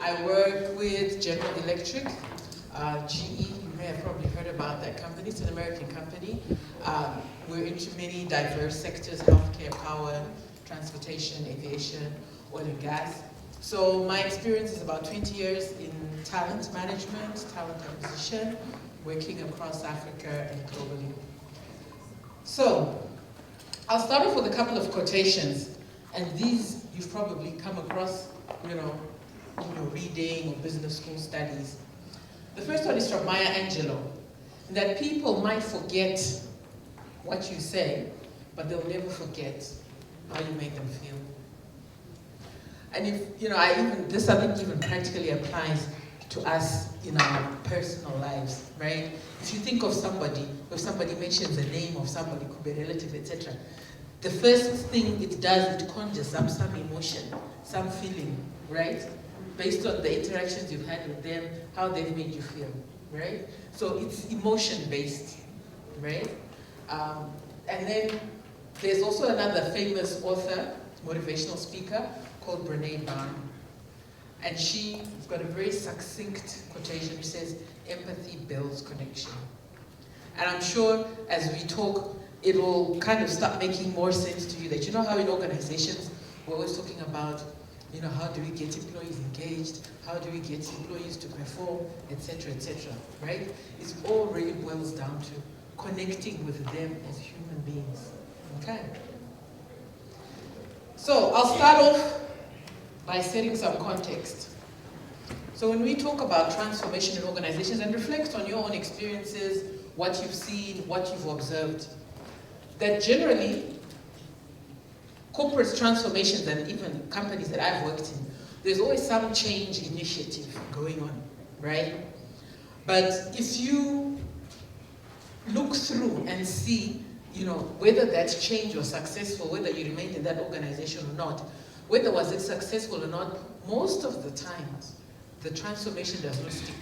I work with General Electric, GE. You may have probably heard about that company. It's an American company. We're into many diverse sectors: healthcare, power, transportation, aviation, oil and gas. So my experience is about 20 years in talent management, talent acquisition, working across Africa and globally. So I'll start off with a couple of quotations, and these you've probably come across, in your reading or business school studies. The first one is from Maya Angelou, that people might forget what you say, but they'll never forget how you make them feel. And if, I think even practically applies to us in our personal lives, right? If you think of somebody, if somebody mentions the name of somebody, could be a relative, etc., the first thing it does, it conjures some emotion, some feeling, right? Based on the interactions you've had with them, how they've made you feel, right? So it's emotion-based, right? And then there's also another famous author, motivational speaker, called Brené Brown. And she's got a very succinct quotation which says, empathy builds connection. And I'm sure as we talk, it will kind of start making more sense to you that how in organizations, we're always talking about, how do we get employees engaged? How do we get employees to perform, etc., right? It all really boils down to connecting with them as human beings, okay? So I'll start off by setting some context. So when we talk about transformation in organizations, and reflect on your own experiences, what you've seen, what you've observed, that generally, corporate transformations and even companies that I've worked in, there's always some change initiative going on, right? But if you look through and see, whether that change was successful, whether you remained in that organization or not, whether was it successful or not, most of the times, the transformation does not stick.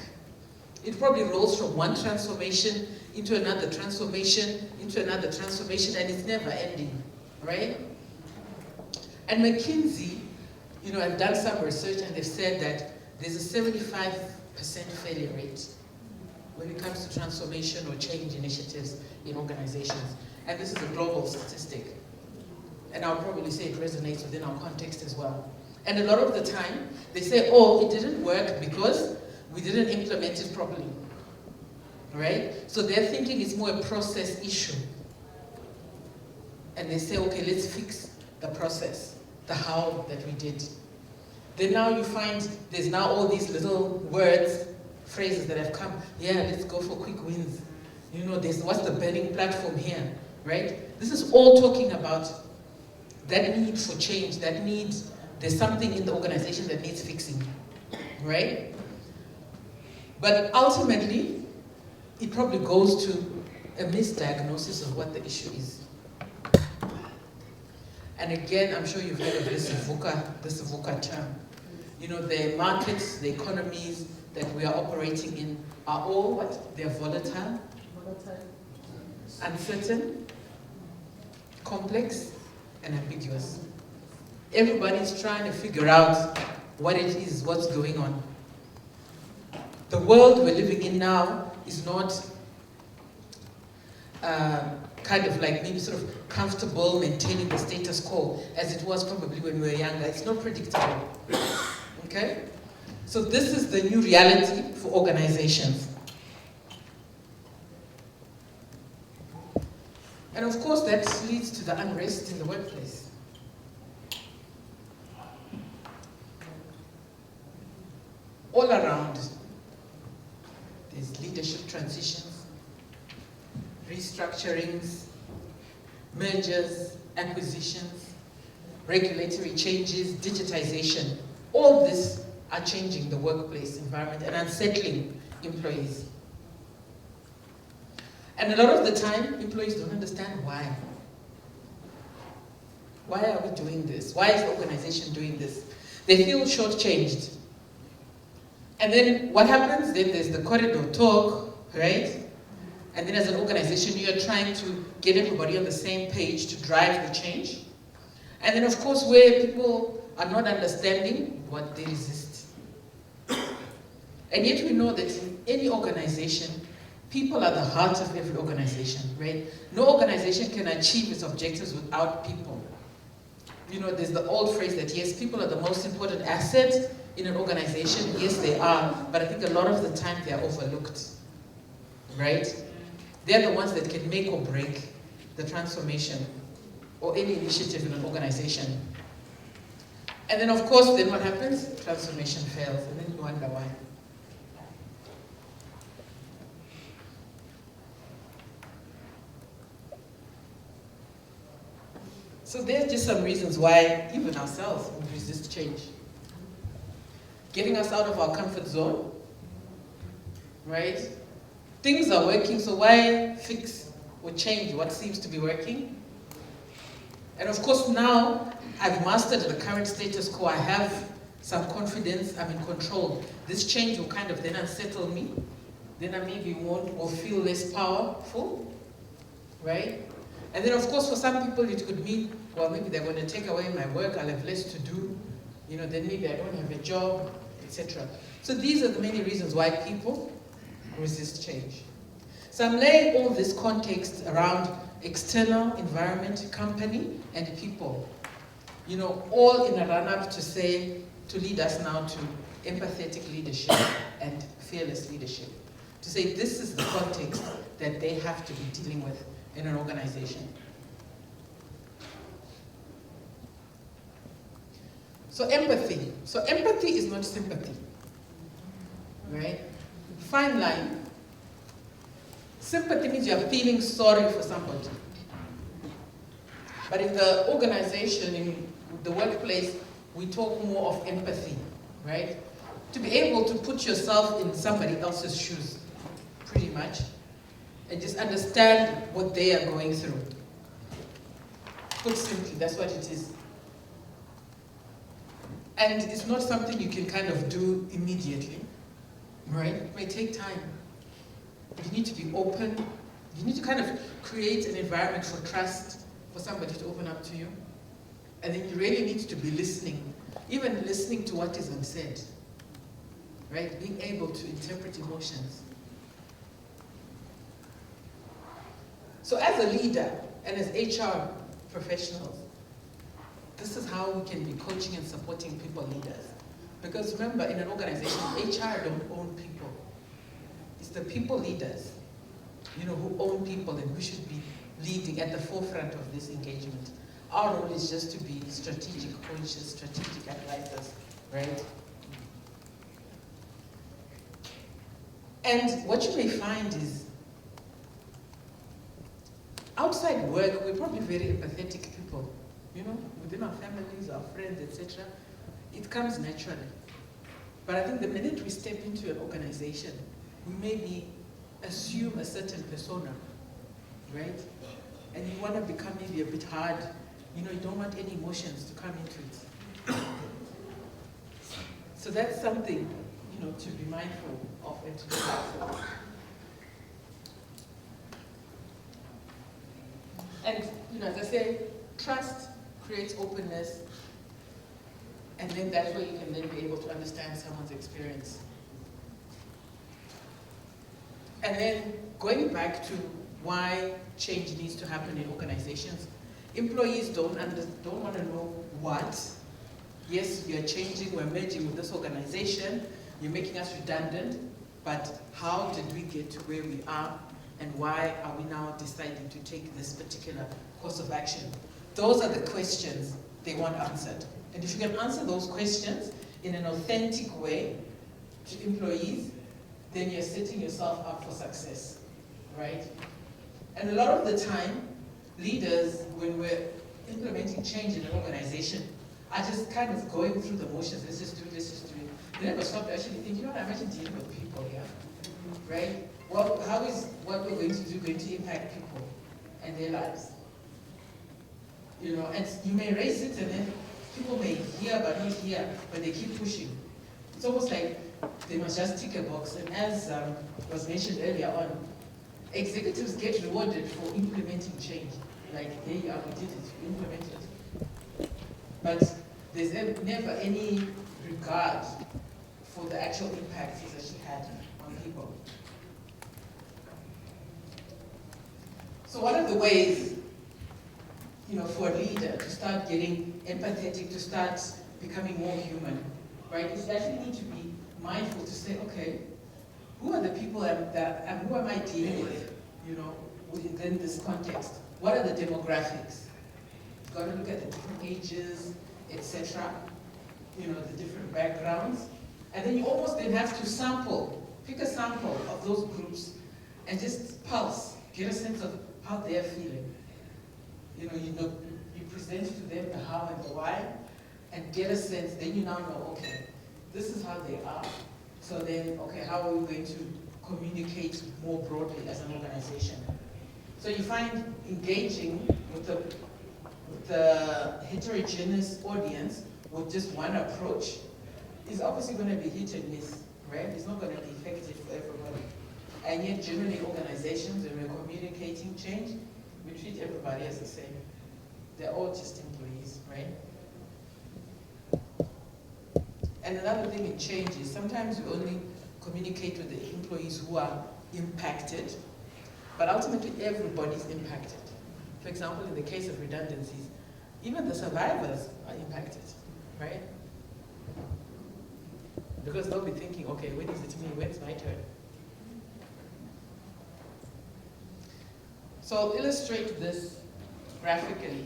It probably rolls from one transformation into another transformation, into another transformation, and it's never ending, right? And McKinsey, have done some research, and they've said that there's a 75% failure rate when it comes to transformation or change initiatives in organizations. And this is a global statistic. And I'll probably say it resonates within our context as well. And a lot of the time, they say, oh, it didn't work because we didn't implement it properly, right? So they're thinking it's more a process issue. And they say, okay, let's fix the process, the how that we did. Then now you find there's now all these little words, phrases that have come. Yeah, let's go for quick wins. What's the burning platform here, right? This is all talking about that need for change, there's something in the organization that needs fixing, right? But ultimately, it probably goes to a misdiagnosis of what the issue is. And again, I'm sure you've heard of this VUCA term. The markets, the economies that we are operating in are all what? They're volatile, uncertain, complex, and ambiguous. Everybody's trying to figure out what it is, what's going on. The world we're living in now is not kind of like maybe sort of comfortable maintaining the status quo as it was probably when we were younger. It's not predictable, okay? So this is the new reality for organizations. And of course that leads to the unrest in the workplace. All around, there's leadership transitions, restructurings, mergers, acquisitions, regulatory changes, digitization. All this are changing the workplace environment and unsettling employees. And a lot of the time, employees don't understand why. Why are we doing this? Why is the organization doing this? They feel shortchanged. And then what happens? Then there's the corridor talk, right? And then as an organization, you're trying to get everybody on the same page to drive the change. And then of course, where people are not understanding, what they resist. And yet we know that in any organization, people are the heart of every organization, right? No organization can achieve its objectives without people. You know, there's the old phrase that yes, people are the most important asset in an organization. Yes, they are, but I think a lot of the time they are overlooked, right? They're the ones that can make or break the transformation or any initiative in an organization. And then of course, then what happens? Transformation fails, and then you wonder why. So there's just some reasons why even ourselves we resist change. Getting us out of our comfort zone, right? Things are working, so why fix or change what seems to be working? And of course now, I've mastered the current status quo. I have some confidence, I'm in control. This change will kind of then unsettle me. Then I maybe won't or feel less powerful, right? And then of course for some people it could mean, well, maybe they're going to take away my work, I'll have less to do, you know, then maybe I don't have a job, etc. So these are the many reasons why people resist change. So I'm laying all this context around external environment, company, and people. You know, all in a run-up to say, to lead us now to empathetic leadership and fearless leadership. To say this is the context that they have to be dealing with in an organization. So empathy. So empathy is not sympathy, right? Fine line. Sympathy means you're feeling sorry for somebody. But in the organization, in the workplace, we talk more of empathy, right? To be able to put yourself in somebody else's shoes, pretty much, and just understand what they are going through. Put simply, that's what it is. And it's not something you can kind of do immediately, right? It may take time. You need to be open. You need to kind of create an environment for trust, for somebody to open up to you. And then you really need to be listening, even listening to what is unsaid, right? Being able to interpret emotions. So as a leader and as HR professionals, this is how we can be coaching and supporting people leaders. Because remember, in an organization, HR don't own people. It's the people leaders, you know, who own people, and we should be leading at the forefront of this engagement. Our role is just to be strategic coaches, strategic advisors, right? And what you may find is, outside work, we're probably very empathetic people, you know, within our families, our friends, etc. It comes naturally. But I think the minute we step into an organization, we maybe assume a certain persona, right? And you want to become maybe a bit hard. You know, you don't want any emotions to come into it. So that's something, you know, to be mindful of and to look out for. And, you know, as I say, trust creates openness, and then that way you can then be able to understand someone's experience. And then going back to why change needs to happen in organizations, employees don't want to know what. Yes, we are changing, we're merging with this organization, you're making us redundant, but how did we get to where we are, and why are we now deciding to take this particular course of action? Those are the questions they want answered. And if you can answer those questions in an authentic way to employees, then you're setting yourself up for success, right? And a lot of the time, leaders, when we're implementing change in an organization, are just kind of going through the motions. Let's just do it, let's just do it. They never stop to actually think, you know what, I'm actually dealing with people here, right? Well, how is what we're going to do going to impact people and their lives? You know, and you may raise it and then people may hear but not hear, but they keep pushing. It's almost like they must just tick a box. And as was mentioned earlier on, executives get rewarded for implementing change. Like, there you are, we did it, we implemented it. But there's never any regard for the actual impacts that she had on people. So one of the ways, for a leader to start getting empathetic, to start becoming more human, right, is that you need to be mindful to say, okay, who are the people who am I dealing with, within this context? What are the demographics? You've got to look at the different ages, etc., the different backgrounds. And then you almost then have to pick a sample of those groups and just pulse, get a sense of how they're feeling. You present to them the how and the why, and get a sense, then you now know, okay, this is how they are. So then, okay, how are we going to communicate more broadly as an organization? So you find engaging with the heterogeneous audience with just one approach is obviously going to be hit and miss, right? It's not going to be effective for everybody. And yet, generally, organizations, when we're communicating change, we treat everybody as the same. They're all just employees, right? And another thing in change is sometimes we only communicate with the employees who are impacted, but ultimately everybody's impacted. For example, in the case of redundancies, even the survivors are impacted, right? Because they'll be thinking, okay, when is it me? When's my turn? So I'll illustrate this graphically,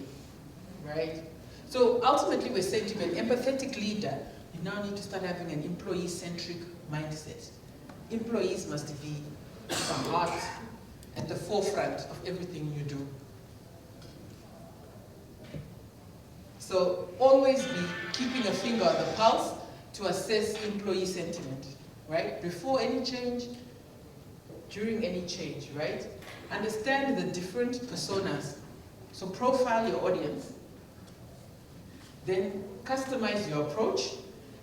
right? So ultimately we're saying to be an empathetic leader, you now need to start having an employee-centric mindset. Employees must be the heart at the forefront of everything you do. So always be keeping a finger on the pulse to assess employee sentiment, right? Before any change, during any change, right? Understand the different personas. So profile your audience, then customize your approach,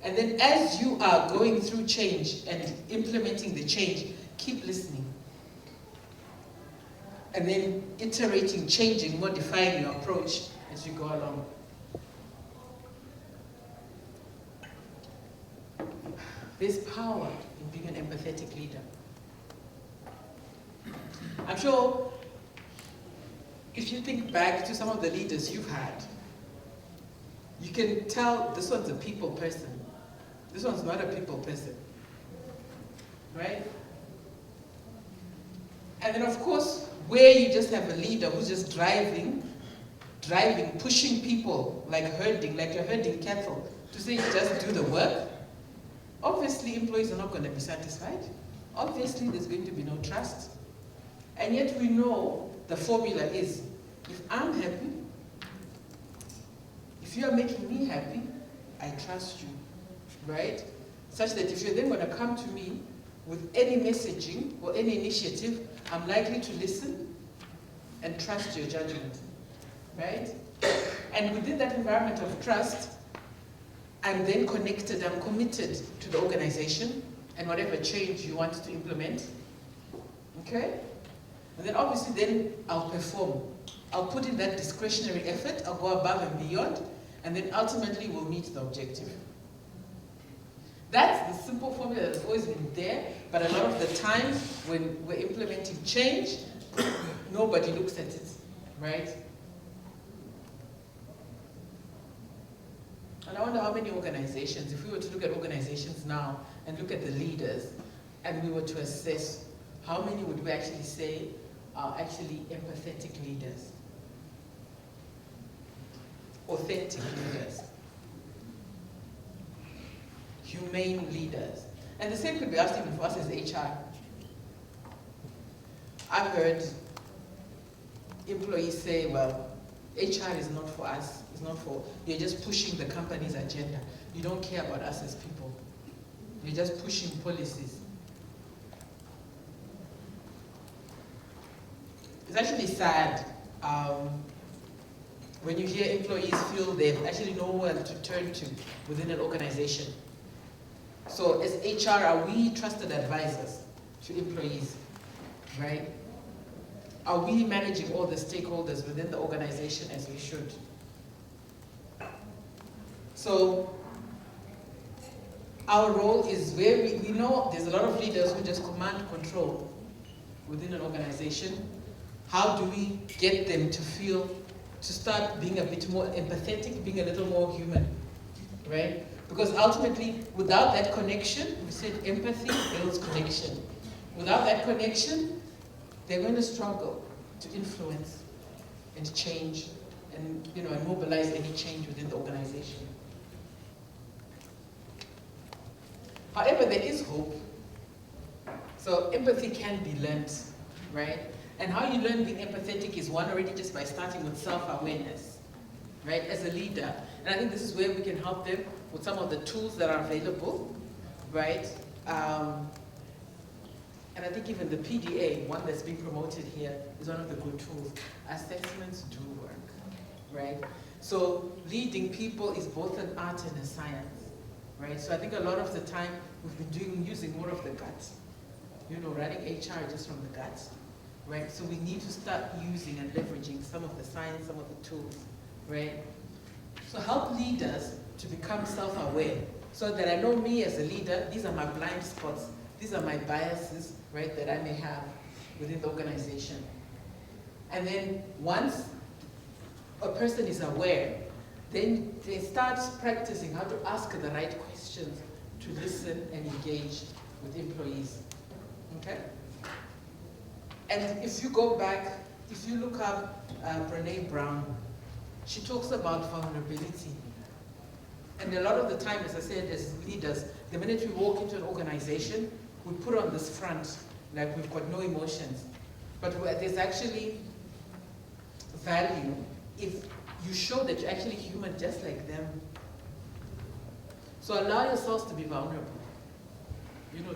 and then as you are going through change and implementing the change, keep listening. And then iterating, changing, modifying your approach as you go along. There's power in being an empathetic leader. I'm sure if you think back to some of the leaders you've had, you can tell this one's a people person. This one's not a people person, right? And then of course, where you just have a leader who's just driving, pushing people like you're herding cattle to say just do the work, obviously employees are not going to be satisfied. Obviously there's going to be no trust. And yet we know the formula is, if I'm happy, if you are making me happy, I trust you, right? Such that if you're then going to come to me with any messaging or any initiative, I'm likely to listen and trust your judgment, right? And within that environment of trust, I'm then connected, I'm committed to the organization and whatever change you want to implement, okay? And then obviously then I'll perform. I'll put in that discretionary effort, I'll go above and beyond, and then ultimately we'll meet the objective. That's the simple formula that's always been there, but a lot of the time when we're implementing change, nobody looks at it, right? And I wonder how many organizations, if we were to look at organizations now and look at the leaders, and we were to assess how many would we actually say are actually empathetic leaders, authentic leaders, humane leaders. And the same could be asked even for us as HR. I've heard employees say, well, HR is not for us. It's not for, you're just pushing the company's agenda. You don't care about us as people. You're just pushing policies. It's actually sad when you hear employees feel they've actually nowhere to turn to within an organization. So as HR, are we trusted advisors to employees, right? Are we managing all the stakeholders within the organization as we should? So our role is where we know there's a lot of leaders who just command control within an organization. How do we get them to feel, to start being a bit more empathetic, being a little more human, right? Because ultimately, without that connection, we said empathy builds connection. Without that connection, they're going to struggle to influence and change and, and mobilize any change within the organization. However, there is hope. So empathy can be learned, right? And how you learn being empathetic is one, already just by starting with self-awareness, right? As a leader. And I think this is where we can help them with some of the tools that are available, right? And I think even the PDA, one that's being promoted here, is one of the good tools. Assessments do work, right? So leading people is both an art and a science, right? So I think a lot of the time we've been using more of the gut. Running HR just from the gut, right? So we need to start using and leveraging some of the science, some of the tools, right? So help leaders to become self-aware so that I know me as a leader, these are my blind spots, these are my biases, right, that I may have within the organization. And then once a person is aware, then they start practicing how to ask the right questions to listen and engage with employees. Okay? And if you go back, if you look up Brené Brown, she talks about vulnerability. And a lot of the time, as I said, as leaders, the minute we walk into an organization, we put on this front, like we've got no emotions. But there's actually value if you show that you're actually human just like them. So allow yourselves to be vulnerable.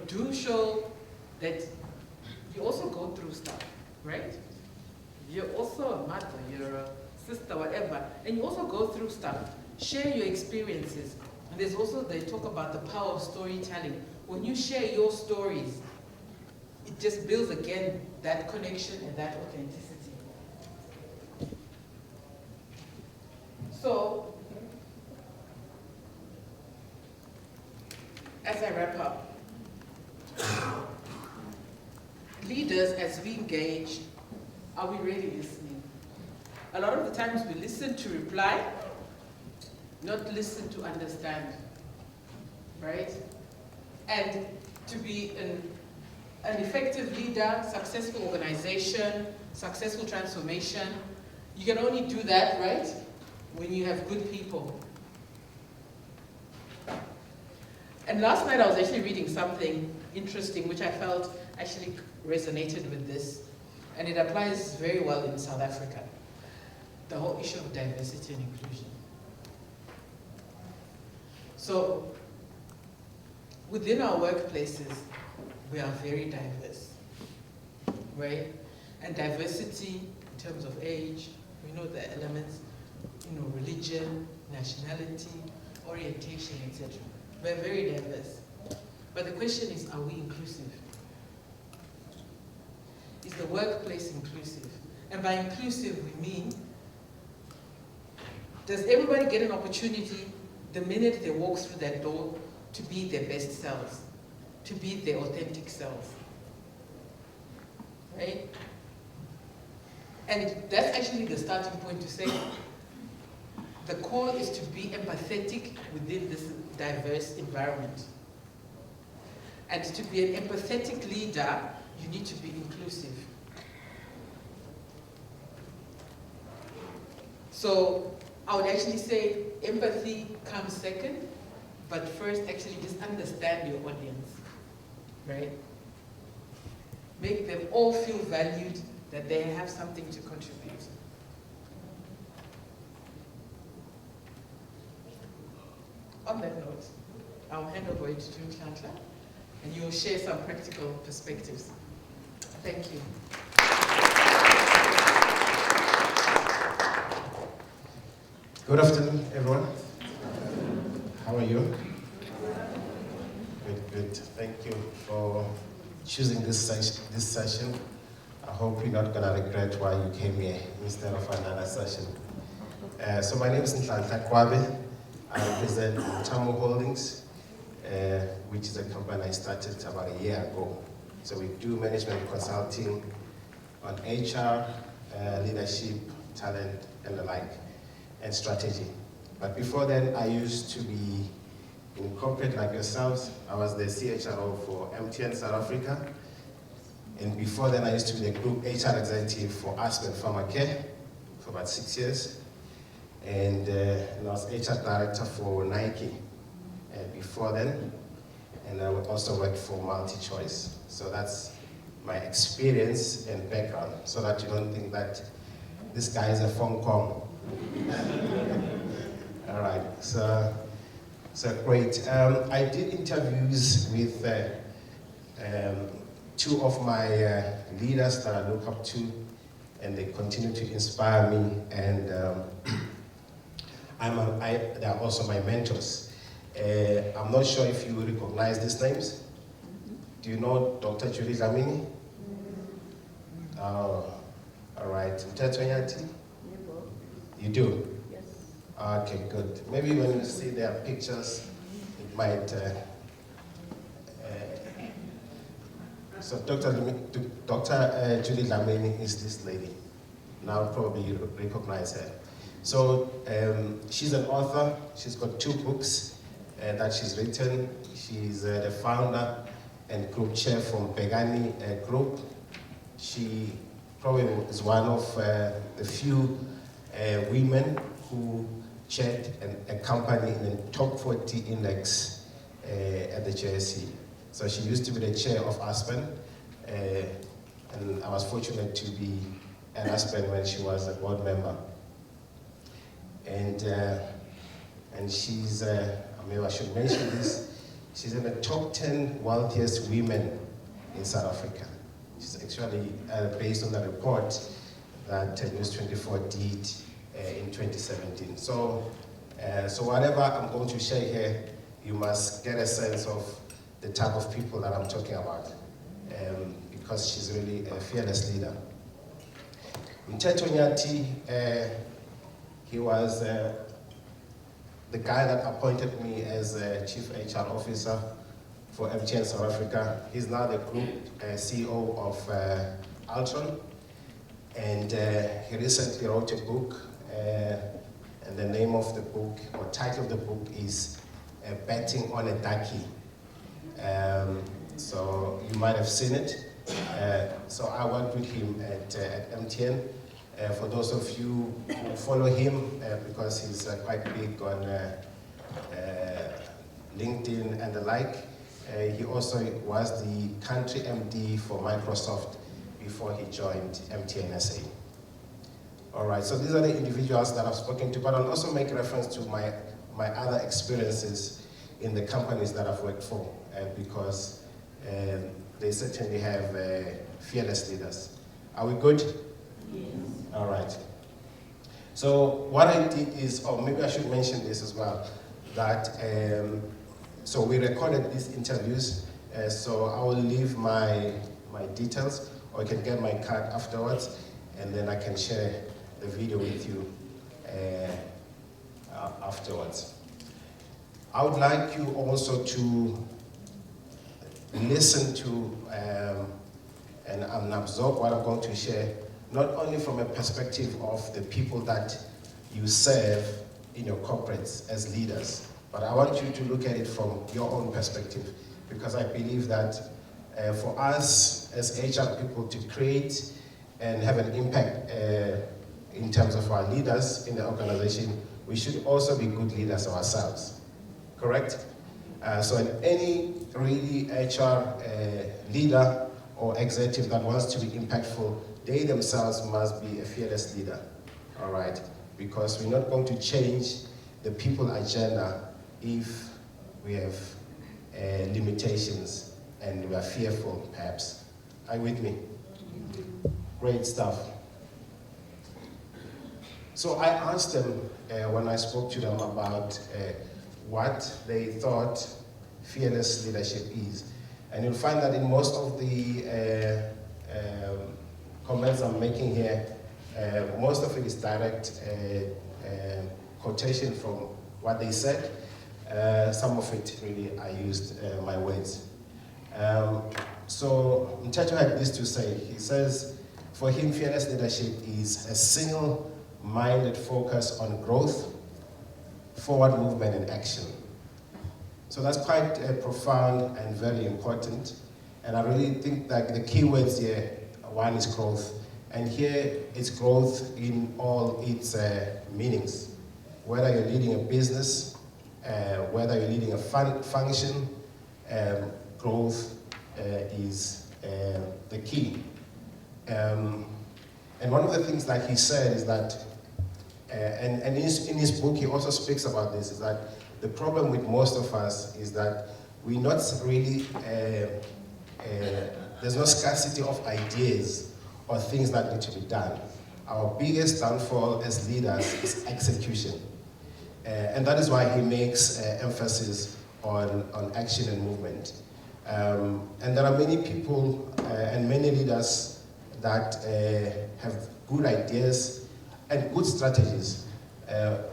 Do show that you also go through stuff, right? You're also a mother, you're a sister, whatever, and you also go through stuff. Share your experiences. And there's also, they talk about the power of storytelling. When you share your stories, it just builds again that connection and that authenticity. So, as I wrap up, leaders, as we engage, are we really listening? A lot of the times we listen to reply, not listen to understand, right? And to be an effective leader, successful organization, successful transformation, you can only do that, right, when you have good people. And last night I was actually reading something interesting which I felt actually resonated with this, and it applies very well in South Africa. The whole issue of diversity and inclusion. So, within our workplaces, we are very diverse, right? And diversity in terms of age, we know the elements, religion, nationality, orientation, etc. We're very diverse. But the question is, are we inclusive? Is the workplace inclusive? And by inclusive, we mean, does everybody get an opportunity the minute they walk through that door to be their best selves, to be their authentic selves, right? And that's actually the starting point to say, the call is to be empathetic within this diverse environment. And to be an empathetic leader, you need to be inclusive. So I would actually say empathy comes second, but first actually just understand your audience, right? Make them all feel valued, that they have something to contribute. On that note, I'll hand over to June Chandler, and you'll share some practical perspectives. Thank you. Good afternoon, everyone. How are you? Good. Thank you for choosing this session. I hope you're not going to regret why you came here instead of another session. So my name is Nhlanhla Kwabe. I represent Tamu Holdings, which is a company I started about a year ago. So we do management consulting on HR, leadership, talent, and the like, and strategy. But before then, I used to be in corporate like yourselves. I was the CHRO for MTN South Africa. And before then, I used to be the group HR executive for Aspen Pharmacare for about 6 years. And I was HR director for Nike before then. And I also worked for MultiChoice. So that's my experience and background, so that you don't think that this guy is a phone call. All right, so great. I did interviews with two of my leaders that I look up to, and they continue to inspire me, and they are also my mentors. I'm not sure if you recognize these names. Do you know Dr. Julie Dlamini? Oh, all right. Mtetonyati? You do? Yes. Okay, good. Maybe when you see their pictures, it might. So Dr. Julie Dlamini is this lady. Now probably you recognize her. So she's an author. She's got 2 books that she's written. She's the founder and group chair from Pegani Group. She probably is one of the few women who chaired a company in the top 40 index at the JSE. So she used to be the chair of Aspen, and I was fortunate to be at Aspen when she was a board member. And she's, maybe I should mention this, she's in the top 10 wealthiest women in South Africa. She's actually based on the report that News 24 did in 2017. So whatever I'm going to share here, you must get a sense of the type of people that I'm talking about, because she's really a fearless leader. Mteto Nyati, he was the guy that appointed me as Chief HR Officer for MTN South Africa. He's now the Group CEO of Altron, and he recently wrote a book, and the name of the book, or title of the book, is Betting on a Ducky. So you might have seen it. So I worked with him at MTN. For those of you who follow him, because he's quite big on LinkedIn and the like, he also was the country MD for Microsoft before he joined MTN SA. All right, so these are the individuals that I've spoken to, but I'll also make reference to my other experiences in the companies that I've worked for, because they certainly have fearless leaders. Are we good? Yes. All right. So what I did is, or maybe I should mention this as well, that so we recorded these interviews, so I will leave my details, or you can get my card afterwards, and then I can share the video with you afterwards. I would like you also to listen to and absorb what I'm going to share, not only from a perspective of the people that you serve in your corporates as leaders, but I want you to look at it from your own perspective, because I believe that for us as HR people to create and have an impact in terms of our leaders in the organization, we should also be good leaders ourselves, correct? So any really HR leader or executive that wants to be impactful, they themselves must be a fearless leader, all right? Because we're not going to change the people agenda if we have limitations and we are fearful, perhaps. Are you with me? Great stuff. So I asked them when I spoke to them about what they thought fearless leadership is. And you'll find that in most of the comments I'm making here, most of it is direct quotation from what they said. Some of it really I used my words. So Mchacho had this to say. He says, for him, fearless leadership is a single-minded focus on growth, forward movement, and action. So that's quite profound and very important. And I really think that the key words here, one is growth. And here it's growth in all its meanings. Whether you're leading a business, whether you're leading a function, growth is the key. And one of the things that he said is that, and in his book he also speaks about this, is that the problem with most of us is that we're not really, there's no scarcity of ideas or things that need to be done. Our biggest downfall as leaders is execution. And that is why he makes emphasis on action and movement. And there are many people and many leaders that have good ideas and good strategies.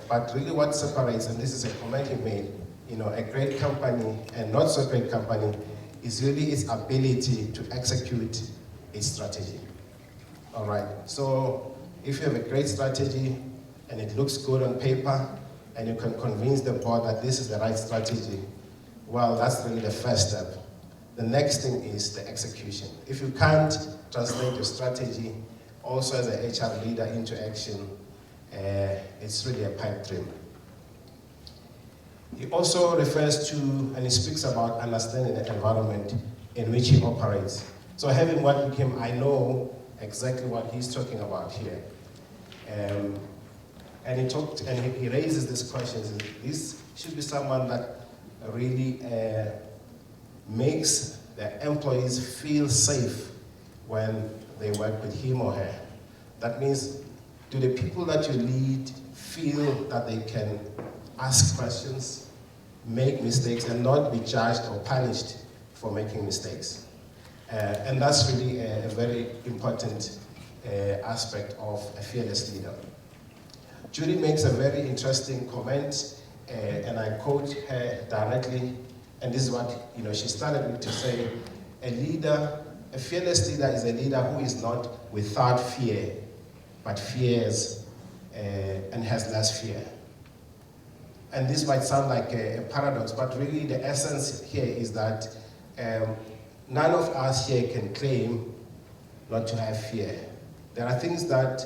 But really what separates, and this is a comment he made, a great company and not so great company is really its ability to execute its strategy. All right, so if you have a great strategy and it looks good on paper and you can convince the board that this is the right strategy, well, that's really the first step. The next thing is the execution. If you can't translate your strategy also as an HR leader into action, it's really a pipe dream. He also refers to, and he speaks about understanding the environment in which he operates. So having worked with him, I know exactly what he's talking about here. And he raises these questions. This should be someone that really makes the employees feel safe when they work with him or her. That means, do the people that you lead feel that they can ask questions, make mistakes, and not be judged or punished for making mistakes? And that's really a very important aspect of a fearless leader. Judy makes a very interesting comment, and I quote her directly, and this is what she started with to say, a fearless leader is a leader who is not without fear, but fears and has less fear. And this might sound like a paradox, but really the essence here is that none of us here can claim not to have fear. There are things that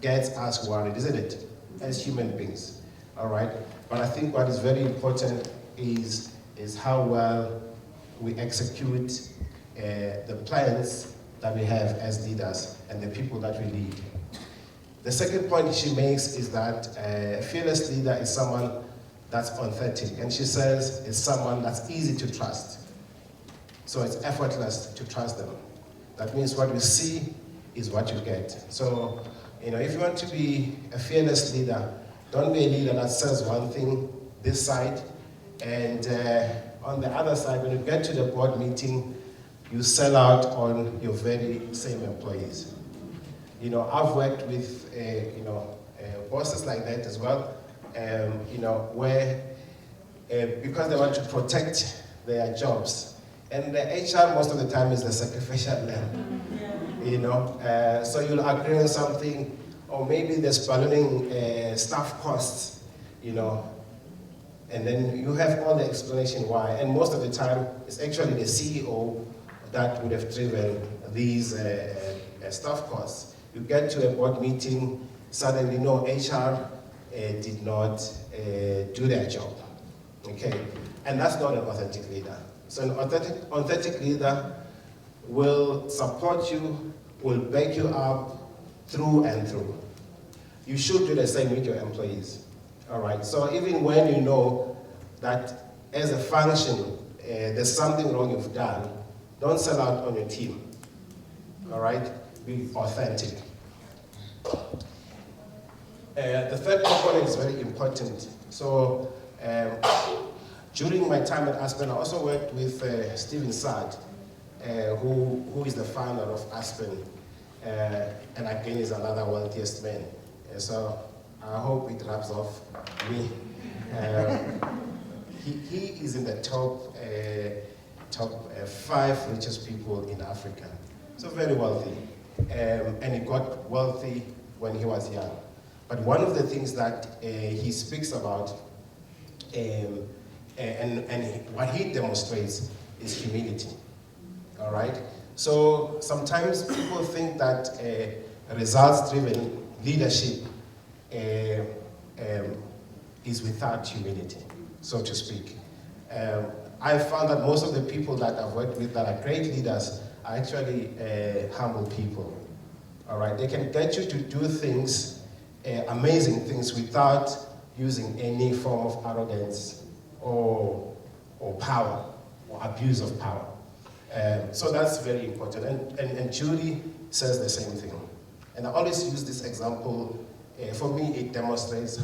gets us worried, isn't it, as human beings, all right? But I think what is very important is how well we execute the plans that we have as leaders and the people that we lead. The second point she makes is that a fearless leader is someone that's authentic, and she says it's someone that's easy to trust. So it's effortless to trust them. That means what you see is what you get. So, if you want to be a fearless leader, don't be a leader that says one thing this side, and on the other side, when you get to the board meeting, you sell out on your very same employees. I've worked with bosses like that as well, where because they want to protect their jobs, and the HR most of the time is the sacrificial lamb. So you'll agree on something, or maybe there's ballooning staff costs, and then you have all the explanation why, and most of the time it's actually the CEO that would have driven these staff costs. You get to a board meeting, suddenly no, HR did not do their job, okay? And that's not an authentic leader. So an authentic leader will support you, will back you up through and through. You should do the same with your employees, all right? So even when you know that as a function, there's something wrong you've done, don't sell out on your team, all right? Be authentic. The third component is very important. So during my time at Aspen, I also worked with Stephen Sard, who is the founder of Aspen, and again is another wealthiest man. So I hope it rubs off me. he is in the top 5 richest people in Africa. So very wealthy. And he got wealthy when he was young. But one of the things that he speaks about and what he demonstrates is humility. All right? So sometimes people think that results-driven leadership is without humility, so to speak. I found that most of the people that I've worked with that are great leaders are actually humble people. All right, they can get you to do things, amazing things, without using any form of arrogance or power or abuse of power. So that's very important. And Judy says the same thing. And I always use this example. For me, it demonstrates,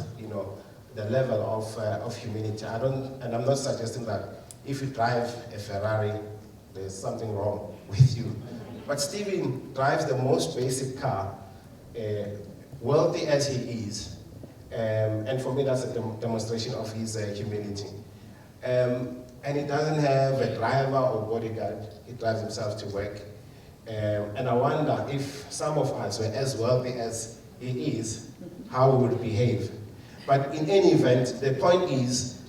the level of humility. And I'm not suggesting that if you drive a Ferrari, there's something wrong with you. But Stephen drives the most basic car, wealthy as he is. And for me, that's a demonstration of his humility. And he doesn't have a driver or bodyguard. He drives himself to work. And I wonder if some of us were as wealthy as he is, how we would behave. But in any event, the point is,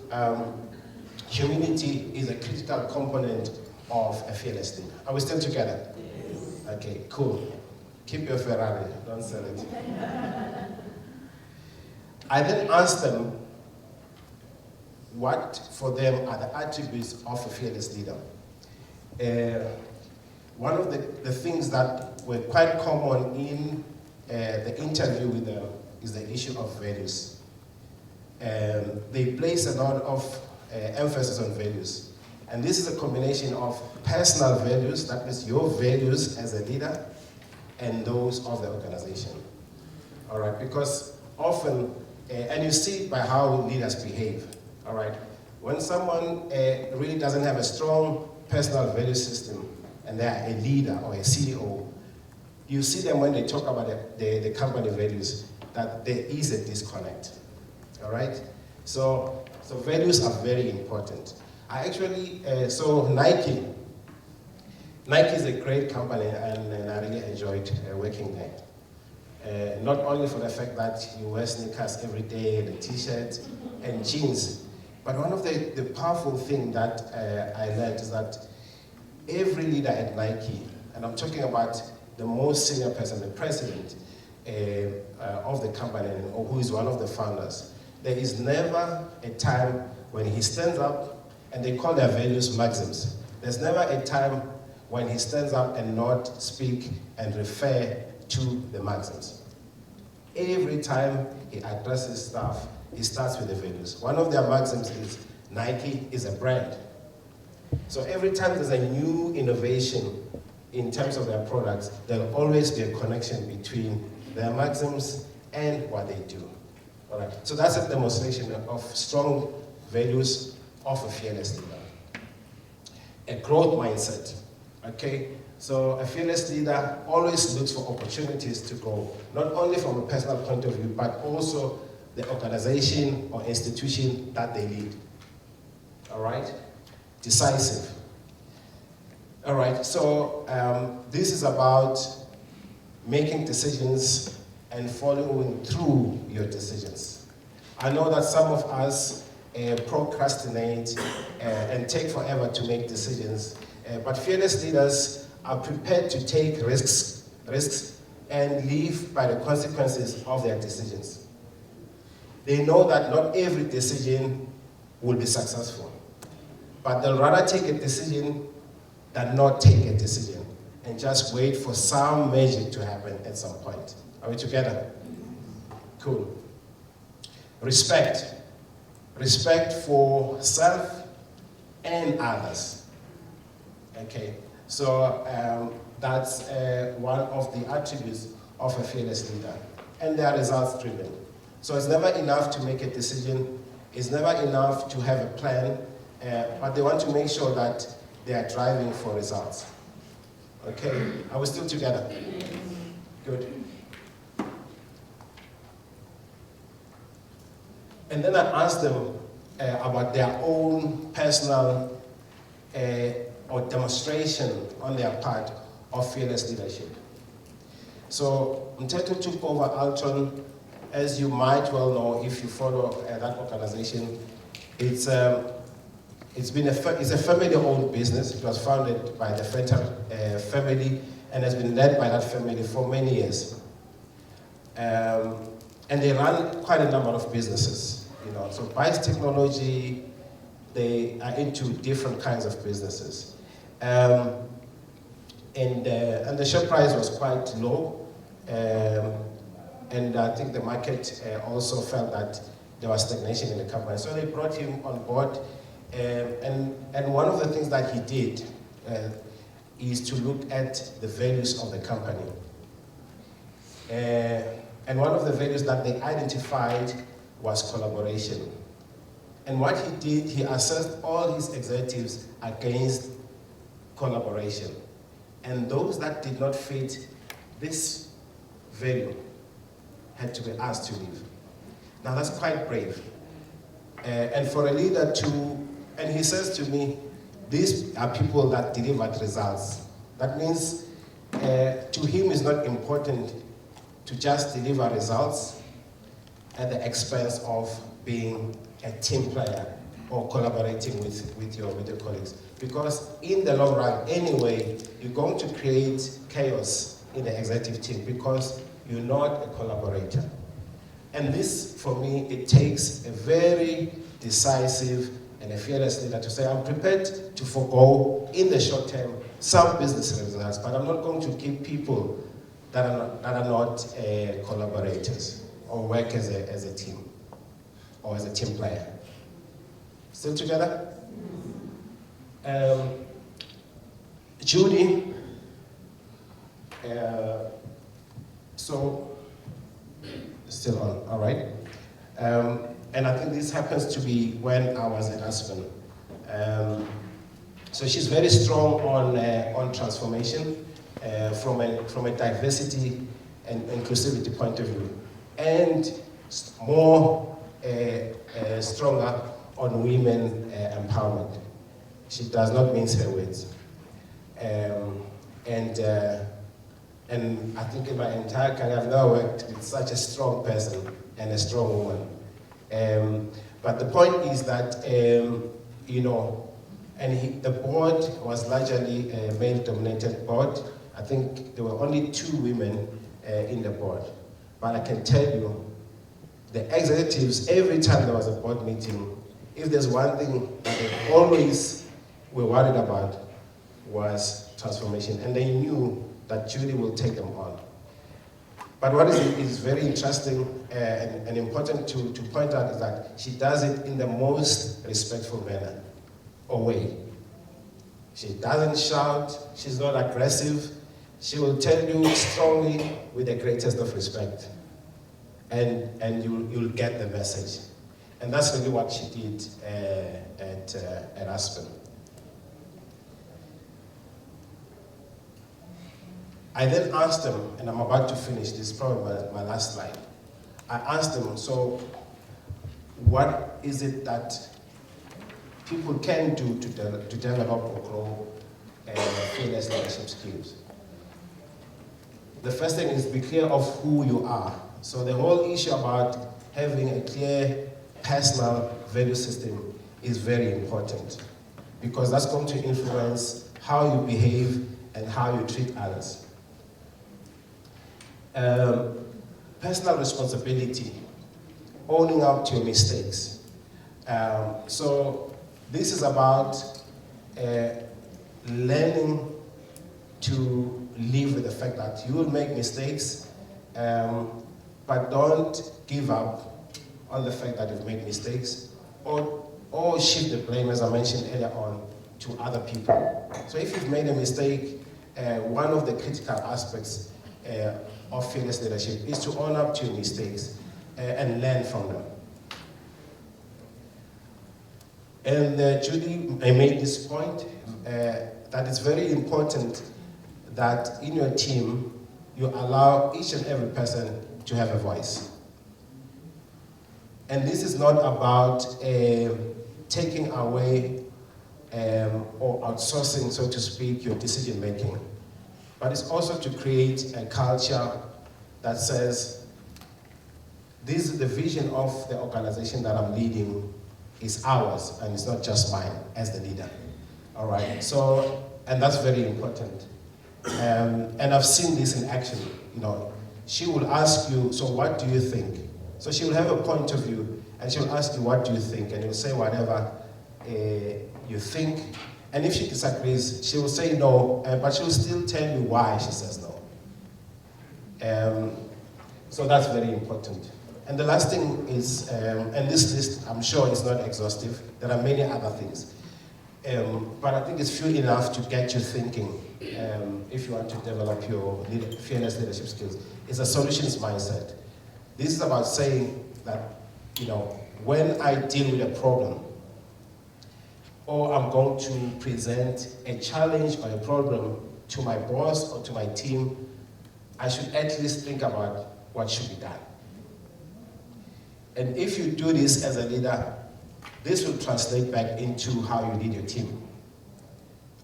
humility is a critical component of a fearless leader. Are we still together? Yes. Okay, cool. Keep your Ferrari, don't sell it. I then asked them what for them are the attributes of a fearless leader. One of the things that were quite common in the interview with them is the issue of values. They place a lot of emphasis on values. And this is a combination of personal values, that is your values as a leader, and those of the organization. All right, because often, and you see it by how leaders behave, all right? When someone really doesn't have a strong personal value system, and they are a leader or a CEO, you see them when they talk about the company values, that there is a disconnect, all right? So values are very important. I actually saw Nike. Nike is a great company, and I really enjoyed working there. Not only for the fact that you wear sneakers every day, and a t-shirt and jeans, but one of the powerful things that I learned is that every leader at Nike, and I'm talking about the most senior person, the president of the company, or who is one of the founders, there is never a time when he stands up, and they call their values maxims. There's never a time when he stands up and not speak and refer to the maxims. Every time he addresses staff, he starts with the values. One of their maxims is Nike is a brand. So every time there's a new innovation in terms of their products, there'll always be a connection between their maxims and what they do. All right. So that's a demonstration of strong values of a fearless leader. A growth mindset, okay? So a fearless leader always looks for opportunities to grow, not only from a personal point of view, but also the organization or institution that they lead. All right? Decisive. All right, so this is about making decisions and following through your decisions. I know that some of us procrastinate and take forever to make decisions, but fearless leaders are prepared to take risks and live by the consequences of their decisions. They know that not every decision will be successful, but they'll rather take a decision than not take a decision and just wait for some magic to happen at some point. Are we together? Cool. Respect. Respect for self and others. Okay, so that's one of the attributes of a fearless leader. And they are results driven. So it's never enough to make a decision, it's never enough to have a plan, but they want to make sure that they are driving for results. Okay, are we still together? Good. And then I asked them, about their own personal or demonstration on their part of fearless leadership. So Mteto took over Alton, as you might well know if you follow that organization. It's a family-owned business. It was founded by the Fenter family and has been led by that family for many years. And they run quite a number of businesses. So Bice Technology, they are into different kinds of businesses. And the share price was quite low. And I think the market also felt that there was stagnation in the company. So they brought him on board. And one of the things that he did is to look at the values of the company. And one of the values that they identified was collaboration. And what he did, he assessed all his executives against collaboration. And those that did not fit this value had to be asked to leave. Now that's quite brave. And for a leader and he says to me, these are people that delivered results. That means to him it's not important to just deliver results at the expense of being a team player or collaborating with your colleagues. Because in the long run, anyway, you're going to create chaos in the executive team because you're not a collaborator. And this, for me, it takes a very decisive and a fearless leader to say, I'm prepared to forego in the short term some business results, but I'm not going to keep people that are not collaborators or work as a team or as a team player. Still together? Judy, so still on, all right. And I think this happens to be when I was at Aspen. So she's very strong on transformation from a diversity and inclusivity point of view, and more stronger on women empowerment. She does not mince her words. And I think in my entire career, I've never worked with such a strong person and a strong woman. But the point is that, the board was largely a male-dominated board. I think there were only 2 women in the board. But I can tell you, the executives, every time there was a board meeting, if there's one thing that they always were worried about was transformation. And they knew that Judy will take them on. But what is very interesting and important to point out is that she does it in the most respectful manner or way. She doesn't shout, she's not aggressive. She will tell you strongly with the greatest of respect. And you'll get the message. And that's really what she did at Aspen. I then asked them, and I'm about to finish, this is probably my last slide. I asked them, so what is it that people can do to develop or grow fearless leadership skills? The first thing is be clear of who you are. So the whole issue about having a clear personal value system is very important because that's going to influence how you behave and how you treat others. Personal responsibility, owning up to your mistakes. So this is about learning to live with the fact that you will make mistakes, but don't give up on the fact that you've made mistakes, or shift the blame, as I mentioned earlier on, to other people. So if you've made a mistake, one of the critical aspects of fearless leadership is to own up to your mistakes and learn from them. And Judy made this point that it's very important that in your team, you allow each and every person to have a voice. And this is not about taking away or outsourcing, so to speak, your decision making. But it's also to create a culture that says, this is the vision of the organization that I'm leading is ours, and it's not just mine as the leader. All right, so, and that's very important. And I've seen this in action. You know, she will ask you, so what do you think? So she will have a point of view, and she will ask you, what do you think? And you'll say whatever you think. And if she disagrees, she will say no, but she will still tell you why she says no. So that's very important. And the last thing is, and this list I'm sure is not exhaustive, there are many other things. But I think it's few enough to get you thinking if you want to develop your fearless leadership skills. It's a solutions mindset. This is about saying that, you know, when I deal with a problem, or I'm going to present a challenge or a problem to my boss or to my team, I should at least think about what should be done. And if you do this as a leader, this will translate back into how you lead your team.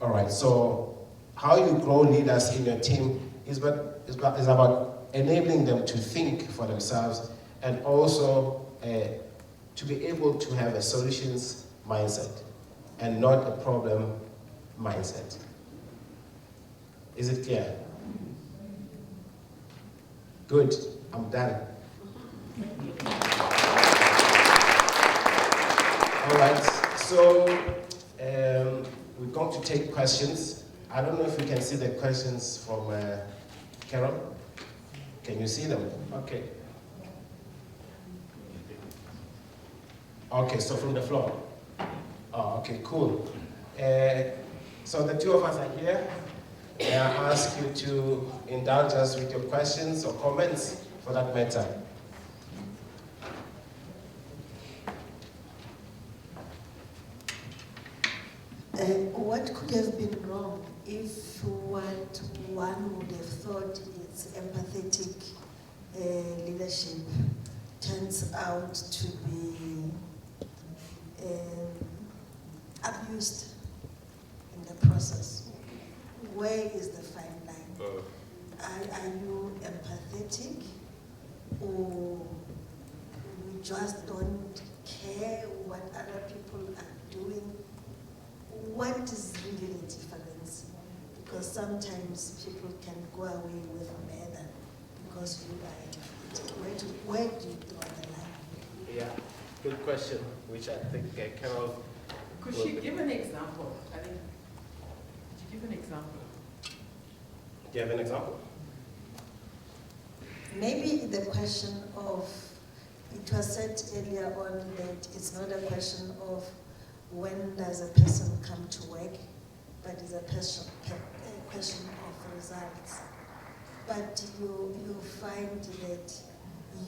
All right, so how you grow leaders in your team is about enabling them to think for themselves and also to be able to have a solutions mindset and not a problem mindset. Is it clear? Good, I'm done. All right, so we're going to take questions. I don't know if you can see the questions from Carol. Can you see them? Okay. Okay, so from the floor. Oh, okay, cool. So the two of us are here. May I ask you to indulge us with your questions or comments for that matter? What could have been wrong if what one would have thought is empathetic leadership turns out to be abused in the process? Where is the fine line? Are you empathetic, or you just don't care what other people are doing? What is really the difference? Because sometimes people can go away with murder because you are empathetic. Where do you draw the line? Yeah, good question, which I think Carol... Could she give an example? I mean, could you give an example? Do you have an example? Maybe the question of, it was said earlier on that it's not a question of when does a person come to work, but it's a question of results. But you find that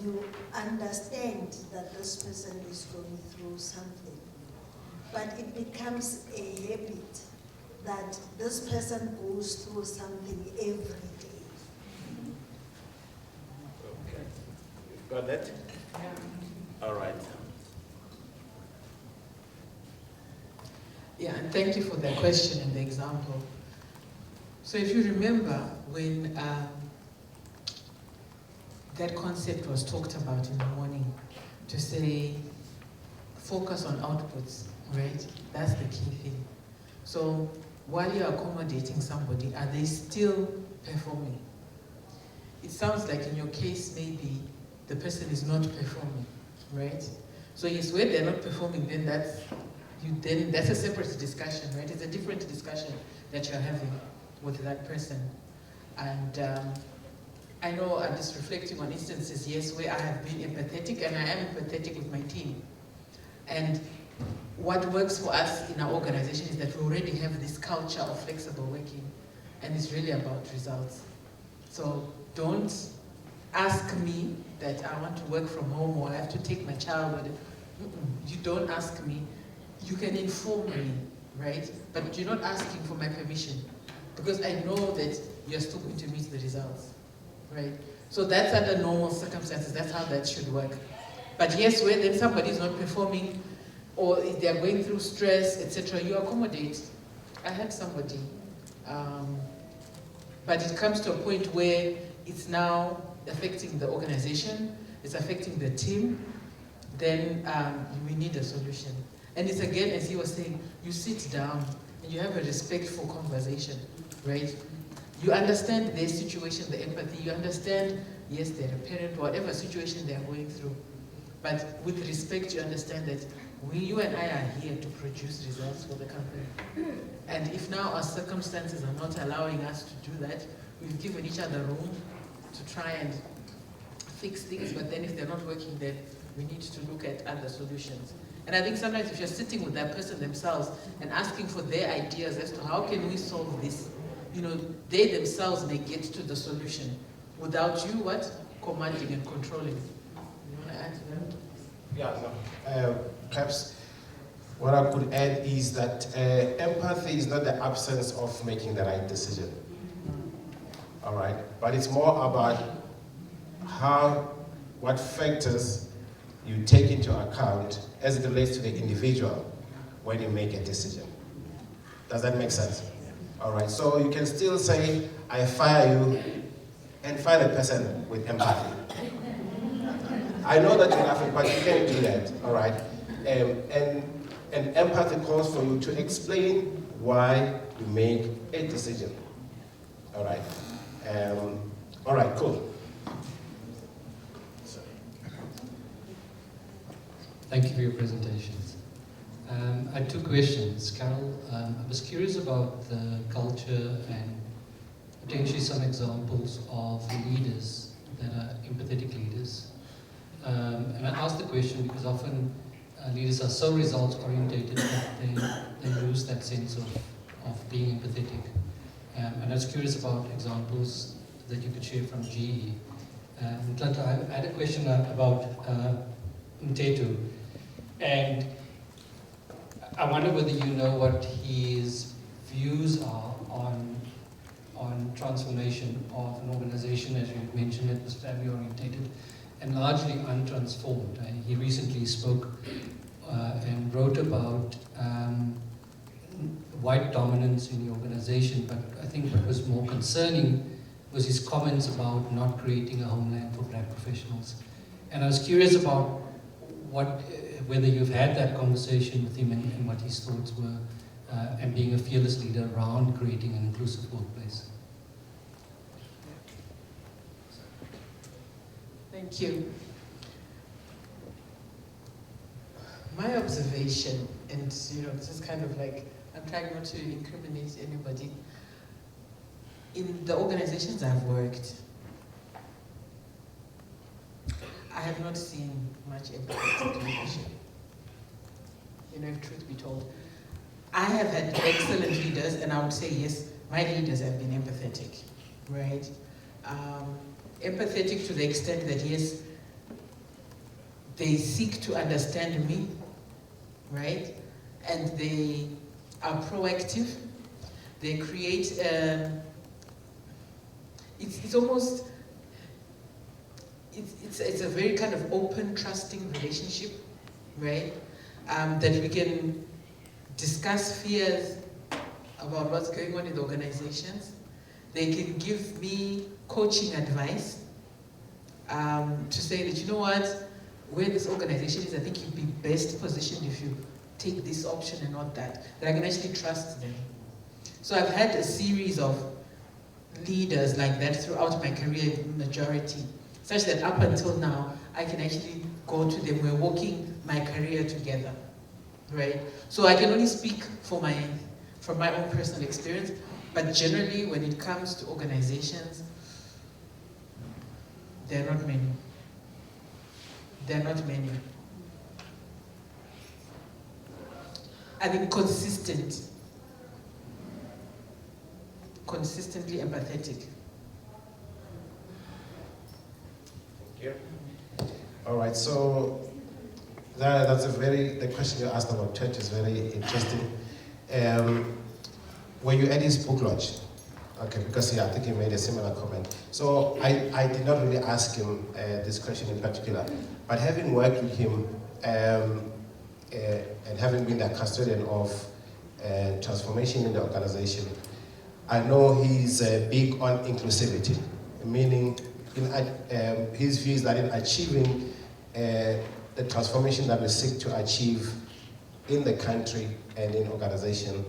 you understand that this person is going through something, but it becomes a habit that this person goes through something every day. Okay. You've got that? Yeah. All right. Yeah, and thank you for that question and the example. So if you remember when that concept was talked about in the morning, to say focus on outputs, right? That's the key thing. So while you're accommodating somebody, are they still performing? It sounds like in your case, maybe the person is not performing, right? So yes, when they're not performing, then that's a separate discussion, right? It's a different discussion that you're having with that person. And I know I'm just reflecting on instances, yes, where I have been empathetic, and I am empathetic with my team. And what works for us in our organization is that we already have this culture of flexible working, and it's really about results. So don't ask me that I want to work from home or I have to take my child. You don't ask me. You can inform me, right? But you're not asking for my permission, because I know that you're still going to meet the results, right? So that's under normal circumstances, that's how that should work. But yes, when then somebody is not performing, or if they are going through stress, etc., you accommodate. I had somebody, but it comes to a point where it's now affecting the organization, it's affecting the team, then we need a solution. And it's again, as he was saying, you sit down and you have a respectful conversation, right? You understand their situation, the empathy, you understand, yes, they're a parent, whatever situation they're going through. But with respect, you understand that you and I are here to produce results for the company. And if now our circumstances are not allowing us to do that, we've given each other room to try and fix things, but then if they're not working, then we need to look at other solutions. And I think sometimes if you're sitting with that person themselves and asking for their ideas as to how can we solve this, they themselves may get to the solution without you commanding and controlling. You want to add to that? Yeah, no. Perhaps what I could add is that empathy is not the absence of making the right decision. All right, but it's more about what factors you take into account as it relates to the individual when you make a decision. Does that make sense? All right, so you can still say, I fire you, and fire the person with empathy. I know that you're laughing, but you can't do that, all right? And empathy calls for you to explain why you make a decision, all right? All right, cool. Thank you for your presentations. I had two questions. Carol, I was curious about the culture and potentially some examples of leaders that are empathetic leaders. And I asked the question because often leaders are so results-orientated that they lose that sense of being empathetic. And I was curious about examples that you could share from GE. Tlanta, I had a question about Mtetu. And I wonder whether you know what his views are on transformation of an organization. As you mentioned, it was family-orientated and largely untransformed. He recently spoke and wrote about white dominance in the organization, but I think what was more concerning was his comments about not creating a homeland for black professionals. And I was curious about whether you've had that conversation with him and what his thoughts were, and being a fearless leader around creating an inclusive workplace. Thank you. My observation, and this is kind of like, I'm trying not to incriminate anybody. In the organizations I've worked, I have not seen much empathetic leadership. If truth be told. I have had excellent leaders, and I would say, yes, my leaders have been empathetic, right? Empathetic to the extent that, yes, they seek to understand me, right? And they are proactive. They create, it's almost, it's a very kind of open, trusting relationship, right? That we can discuss fears about what's going on in the organizations. They can give me coaching advice to say that, you know what, where this organization is, I think you'd be best positioned if you take this option and not that. That I can actually trust them. So I've had a series of leaders like that throughout my career, majority, such that up until now, I can actually go to them. We're walking my career together, right? So I can only speak from my own personal experience, but generally when it comes to organizations, there are not many. There are not many. I think consistently empathetic. Thank you. All right, so the question you asked about church is very interesting. Were you at his book launch? Okay, because I think he made a similar comment. So I did not really ask him this question in particular, but having worked with him and having been the custodian of transformation in the organization, I know he's big on inclusivity, meaning his view is that in achieving the transformation that we seek to achieve in the country and in organization,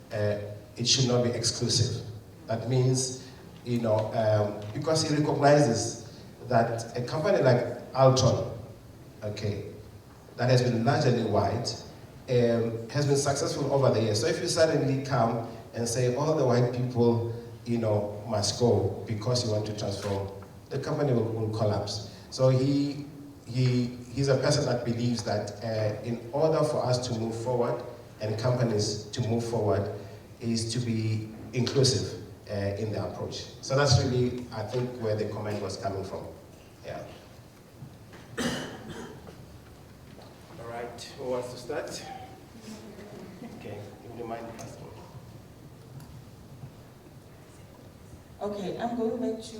it should not be exclusive. That means, because he recognizes that a company like Altron, okay, that has been largely white, has been successful over the years. So if you suddenly come and say all the white people, must go because you want to transform, the company will collapse. So he's a person that believes that in order for us to move forward and companies to move forward is to be inclusive in the approach. So that's really, I think, where the comment was coming from. Yeah. All right, who wants to start? Okay, would you mind first? Okay, I'm going back to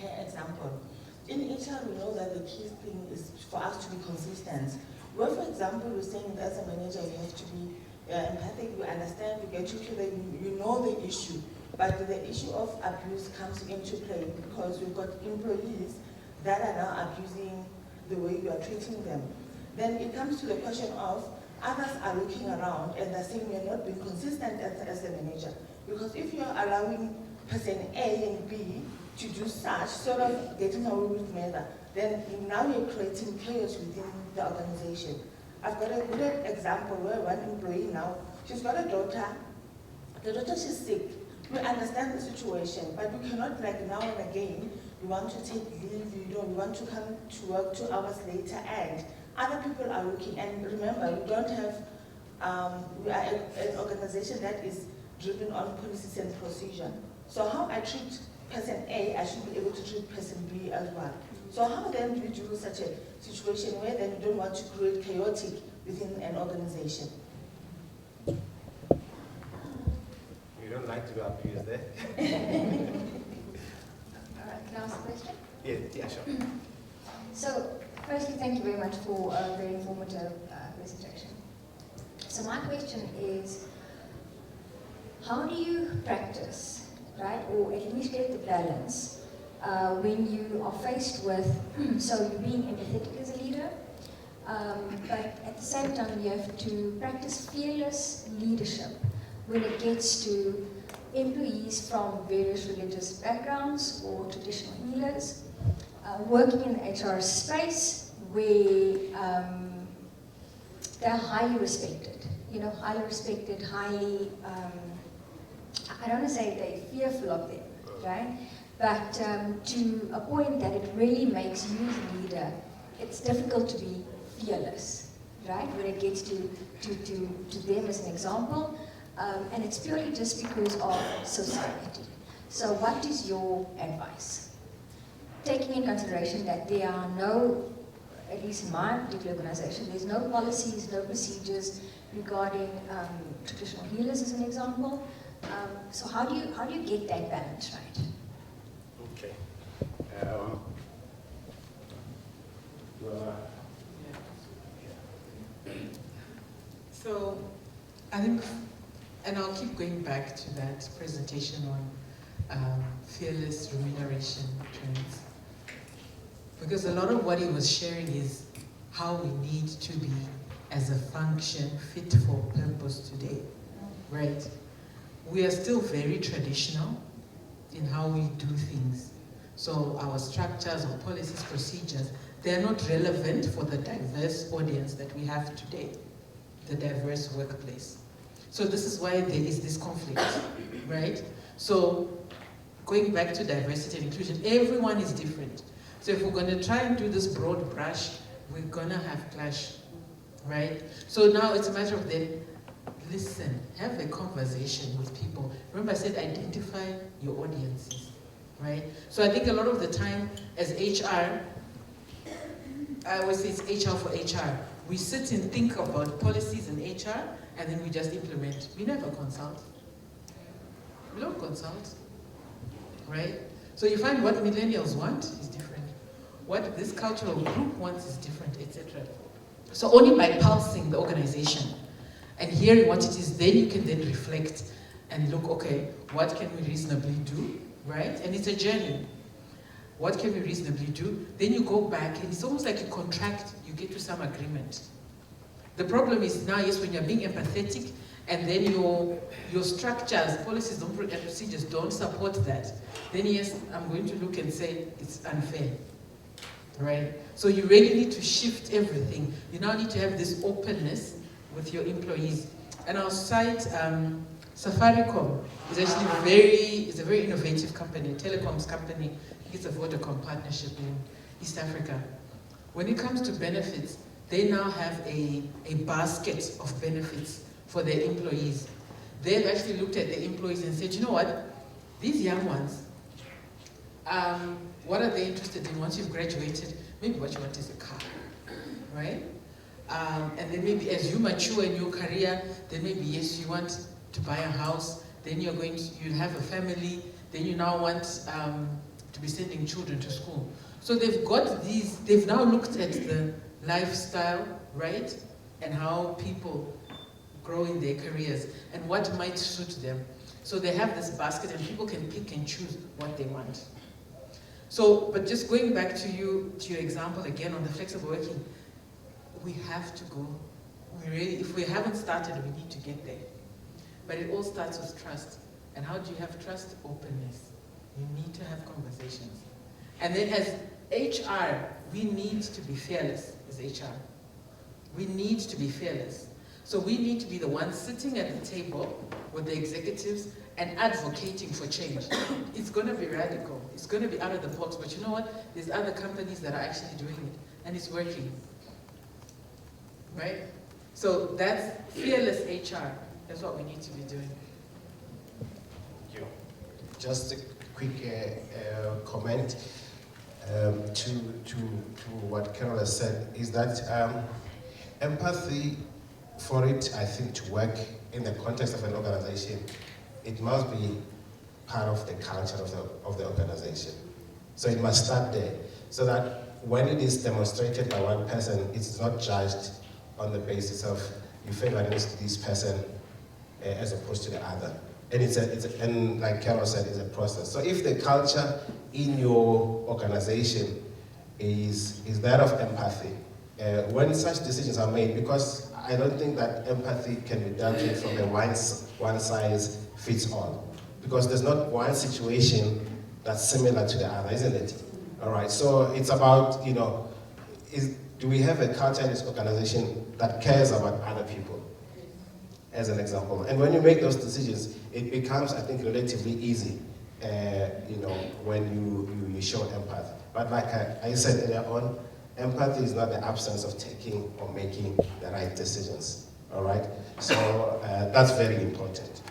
her example. In HR, we know that the key thing is for us to be consistent. Where, for example, we're saying that as a manager, you have to be empathic, you understand, you get to you know the issue. But the issue of abuse comes into play because we've got employees that are now abusing the way you are treating them. Then it comes to the question of others are looking around and they're saying you're not being consistent as a manager. Because if you're allowing person A and B to do such, sort of getting away with murder, then now you're creating chaos within the organization. I've got a good example where one employee now, she's got a daughter, the daughter is sick. We understand the situation, but we cannot, like, now and again, you want to take leave, you want to come to work 2 hours later, and other people are looking. And remember, we don't have, we are an organization that is driven on policies and procedure. So how I treat person A, I should be able to treat person B as well. So how then do we do such a situation where then you don't want to create chaotic within an organization? You don't like to be abused there? All right, can I ask a question? Yeah, sure. So, firstly, thank you very much for a very informative presentation. So my question is, how do you practice, right, or at least get the balance when you are faced with, so you're being empathetic as a leader, but at the same time you have to practice fearless leadership when it gets to employees from various religious backgrounds or traditional healers, working in the HR space where they're highly respected, highly respected, highly, I don't want to say they're fearful of them, right? But to a point that it really makes you as a leader, it's difficult to be fearless, right? When it gets to them as an example, and it's purely just because of society. So what is your advice? Taking in consideration that there are no, at least in my particular organization, there's no policies, no procedures regarding traditional healers as an example. So how do you get that balance right? Okay. So I think, and I'll keep going back to that presentation on fearless remuneration trends, because a lot of what he was sharing is how we need to be as a function fit for purpose today, right? We are still very traditional in how we do things. So our structures, our policies, procedures, they're not relevant for the diverse audience that we have today, the diverse workplace. So this is why there is this conflict, right? So going back to diversity and inclusion, everyone is different. So if we're going to try and do this broad brush, we're going to have clash, right? So now it's a matter of then, listen, have a conversation with people. Remember I said identify your audiences, right? So I think a lot of the time as HR, I always say it's HR for HR. We sit and think about policies in HR and then we just implement. We never consult. We don't consult. right? So you find what millennials want is different. What this cultural group wants is different, etc. So only by pulsing the organization and hearing what it is, then you can then reflect and look, okay, what can we reasonably do, right? And it's a journey. What can we reasonably do? Then you go back, and it's almost like a contract, you get to some agreement. The problem is now, yes, when you're being empathetic, and then your structures, policies, and procedures don't support that, then yes, I'm going to look and say it's unfair, right? So you really need to shift everything. You now need to have this openness with your employees. And our site, Safaricom, is actually it's a very innovative company, a telecoms company. It's a Vodacom partnership in East Africa. When it comes to benefits, they now have a basket of benefits for their employees. They've actually looked at their employees and said, you know what, these young ones, what are they interested in once you've graduated? Maybe what you want is a car, right? And then maybe as you mature in your career, then maybe yes, you want to buy a house, then you'll have a family, then you now want to be sending children to school. So they've now looked at the lifestyle, right? And how people grow in their careers and what might suit them. So they have this basket and people can pick and choose what they want. So, but just going back to your example again on the flexible working, we have to go. If we haven't started, we need to get there. But it all starts with trust. And how do you have trust? Openness. You need to have conversations. And then as HR, we need to be fearless as HR. We need to be fearless. So we need to be the ones sitting at the table with the executives and advocating for change. It's going to be radical. It's going to be out of the box. But you know what? There's other companies that are actually doing it. And it's working. Right? So that's fearless HR. That's what we need to be doing. Thank you. Just a quick comment to what Carol has said is that empathy, for it, I think, to work in the context of an organization, it must be part of the culture of the organization. So it must start there, so that when it is demonstrated by one person, it's not judged on the basis of you favor this person as opposed to the other. And and like Carol said, it's a process. So if the culture in your organization is that of empathy, when such decisions are made, because I don't think that empathy can be dealt with from a one size fits all, because there's not one situation that's similar to the other, isn't it? All right, so it's about, do we have a culture in this organization that cares about other people, as an example? And when you make those decisions, it becomes, I think, relatively easy, when you show empathy. But like I said earlier on, empathy is not the absence of taking or making the right decisions, all right? So that's very important.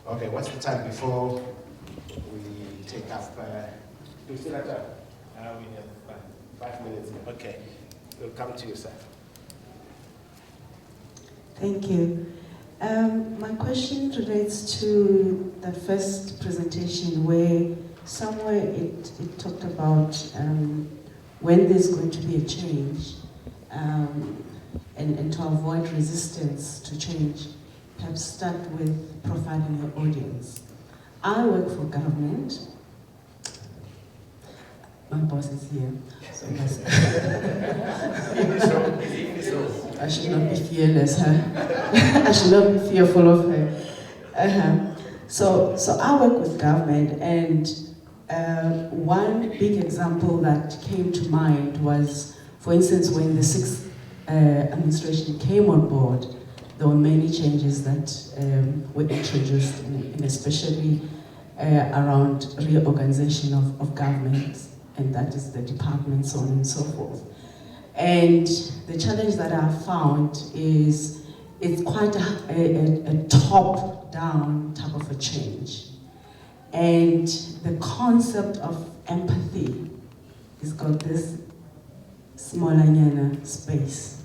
Okay, what's the time before we take up, do we still have time? We have 5 minutes. Okay, we'll come to you, sir. Thank you. My question relates to the first presentation where somewhere it talked about when there's going to be a change and to avoid resistance to change, perhaps start with profiling your audience. I work for government. My boss is here. So I should not be fearless, huh? I should not be fearful of her. So I work with government, and one big example that came to mind was, for instance, when the sixth administration came on board, there were many changes that were introduced, and especially around reorganization of governments, and that is the departments, so on and so forth. And the challenge that I found is it's quite a top-down type of a change. And the concept of empathy has got this smallanyana space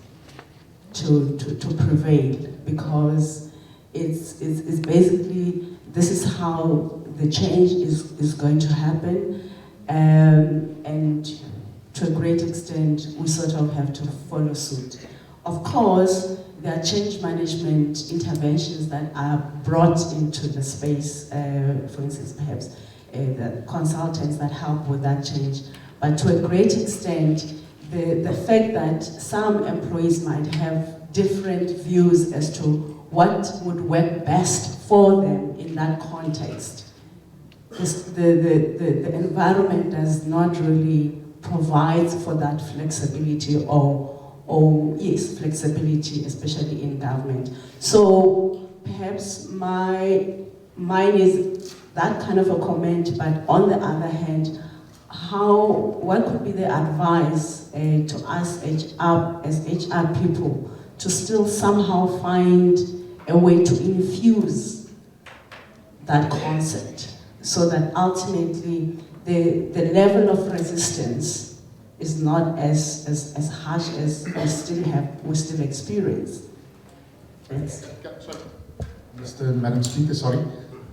to prevail, because it's basically, this is how the change is going to happen, and to a great extent, we sort of have to follow suit. Of course, there are change management interventions that are brought into the space, for instance, perhaps the consultants that help with that change. But to a great extent, the fact that some employees might have different views as to what would work best for them in that context, the environment does not really provide for that flexibility or yes, flexibility, especially in government. So perhaps mine is that kind of a comment, but on the other hand, what could be the advice to us as HR people to still somehow find a way to infuse that concept so that ultimately the level of resistance is not as harsh as we still experience. Thanks. Madam Speaker, sorry.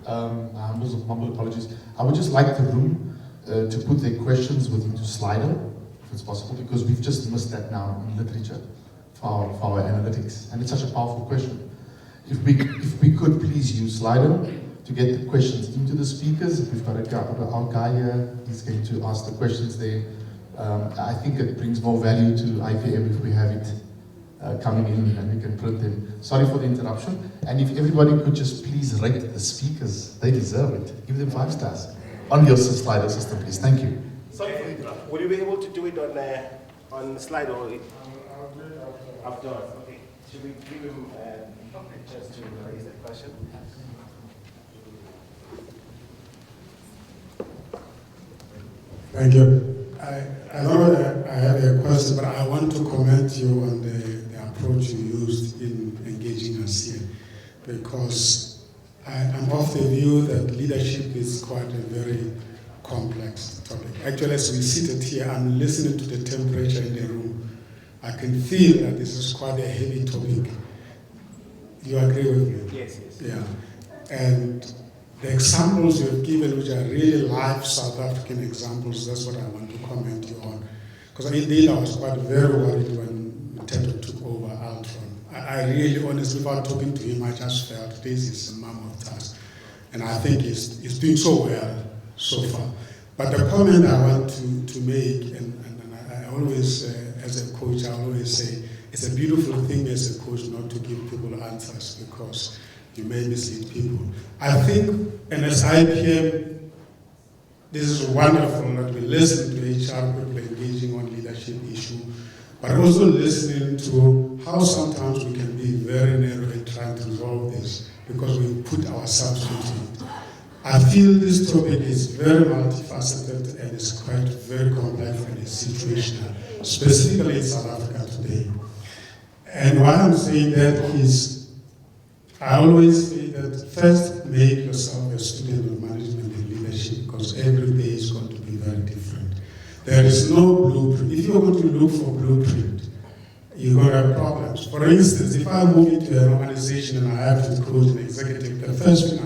Humble apologies. I would just like the room to put their questions into Slido, if it's possible, because we've just missed that now in literature for our analytics, and it's such a powerful question. If we could please use Slido to get the questions into the speakers. We've got our guy here, he's going to ask the questions there. I think it brings more value to IPM if we have it coming in and we can print them. Sorry for the interruption. And if everybody could just please rate the speakers, they deserve it. Give them 5 stars on your Slido system, please. Thank you. Sorry for the interruption. Will you be able to do it on slide or afterwards? Okay. Should we give him a chance to raise the question? Thank you. I know I have a question, but I want to commend you on the approach you used in engaging us here, because I'm of the view that leadership is quite a very complex topic. Actually, as we sit here, I'm listening to the temperature in the room. I can feel that this is quite a heavy topic. You agree with me? Yes, yes. Yeah. And the examples you've given, which are really live South African examples, that's what I want to comment you on. Because indeed, I was quite very worried when Teto took over Altron. I really, honestly, without talking to him, I just felt this is a mammoth task. And I think he's doing so well so far. But the comment I want to make, and I always, as a coach, I always say, it's a beautiful thing as a coach not to give people answers, because you may mislead people. I think, and as IPM, this is wonderful that we listen to HR people engaging on leadership issue, but also listening to how sometimes we can be very narrow in trying to resolve this because we put ourselves into it. I feel this topic is very multifaceted and is quite very complex and is situational, specifically in South Africa today. And why I'm saying that is, I always say that first make yourself a student of management and leadership, because every day is going to be very different. There is no blueprint. If you're going to look for blueprint, you're going to have problems. For instance, if I move into an organization and I have to coach an executive, the first thing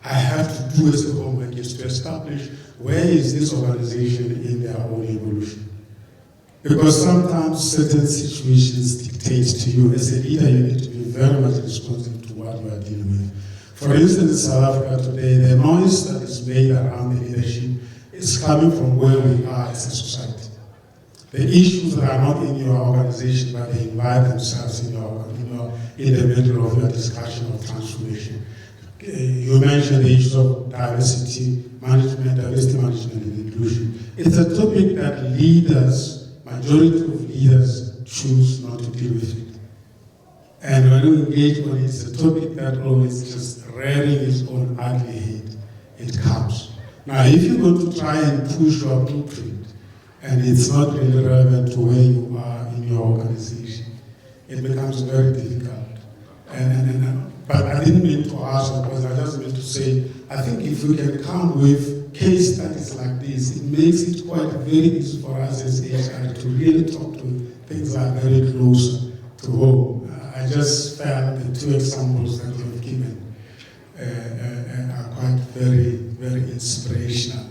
I have to do as a homework is to establish where is this organization in their own evolution. Because sometimes certain situations dictate to you, as a leader, you need to be very much responsive to what you are dealing with. For instance, in South Africa today, the noise that is made around the leadership is coming from where we are as a society. The issues that are not in your organization, but they invite themselves in the middle of your discussion of transformation. You mentioned the issues of diversity management and inclusion. It's a topic that majority of leaders choose not to deal with it. And when you engage on it, it's a topic that always just rearing its own ugly head. It comes. Now, if you're going to try and push your blueprint, and it's not really relevant to where you are in your organization, it becomes very difficult. But I didn't mean to ask a question, I just meant to say, I think if we can come with case studies like this, it makes it quite very easy for us as HR to really talk to things that are very close to home. I just felt the 2 examples that you've given are quite very, inspirational,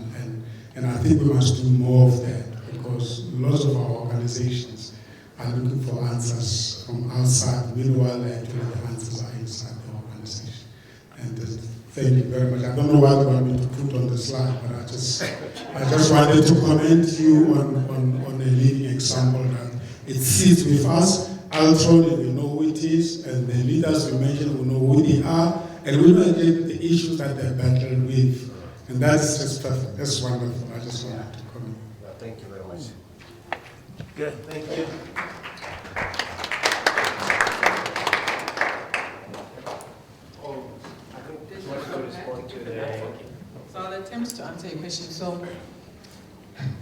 and I think we must do more of that, because lots of our organizations are looking for answers from outside. Meanwhile, actually the answers are inside the organization. And thank you very much. I don't know what you want me to put on the slide, but I just wanted to commend you on a living example that it sits with us. Altron, we know who it is, and the leaders we mentioned, we know who they are, and we know the issues that they're battling with. And that's just perfect. That's wonderful. I just wanted to comment. Well, thank you very much. Good, thank you. So I'll attempt to answer your question. So,